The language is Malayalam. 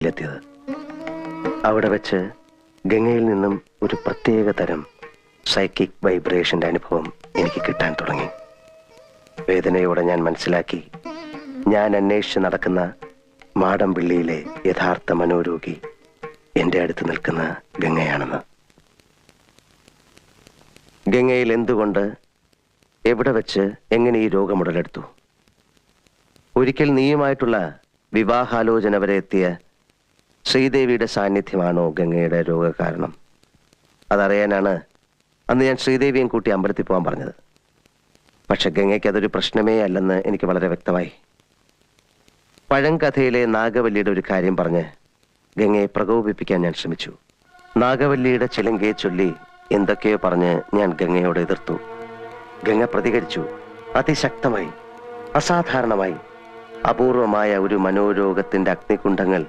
എത്തിയത്. അവിടെ വെച്ച് ഗംഗയിൽ നിന്നും ഒരു പ്രത്യേക തരം സൈക്കിക് വൈബ്രേഷന്റെ അനുഭവം എനിക്ക് കിട്ടാൻ തുടങ്ങി. വേദനയോടെ ഞാൻ മനസ്സിലാക്കി, ഞാൻ അന്വേഷിച്ച് നടക്കുന്ന മാടമ്പിള്ളിയിലെ യഥാർത്ഥ മനോരോഗി എന്റെ അടുത്ത് നിൽക്കുന്ന ഗംഗയാണെന്ന്. ഗംഗയിൽ എന്തുകൊണ്ട്, എവിടെ വെച്ച്, എങ്ങനെ ഈ രോഗം ഉടലെടുത്തു? ഒരിക്കൽ നീയുമായിട്ടുള്ള വിവാഹാലോചന വരെ എത്തിയ ശ്രീദേവിയുടെ സാന്നിധ്യമാണോ ഗംഗയുടെ രോഗകാരണം? അതറിയാനാണ് അന്ന് ഞാൻ ശ്രീദേവിയും കൂട്ടി അമ്പലത്തിൽ പോകാൻ പറഞ്ഞത്. പക്ഷെ ഗംഗയ്ക്ക് അതൊരു പ്രശ്നമേ അല്ലെന്ന് എനിക്ക് വളരെ വ്യക്തമായി. പഴങ്കഥയിലെ നാഗവല്ലിയുടെ ഒരു കാര്യം പറഞ്ഞ് ഗംഗയെ പ്രകോപിപ്പിക്കാൻ ഞാൻ ശ്രമിച്ചു. നാഗവല്ലിയുടെ ചിലങ്കയെ ചൊല്ലി എന്തൊക്കെയോ പറഞ്ഞ് ഞാൻ ഗംഗയോട് എതിർത്തു. ഗംഗ പ്രതികരിച്ചു, അതിശക്തമായി, അസാധാരണമായി. അപൂർവമായ ഒരു മനോരോഗത്തിന്റെ അഗ്നികുണ്ഡങ്ങൾ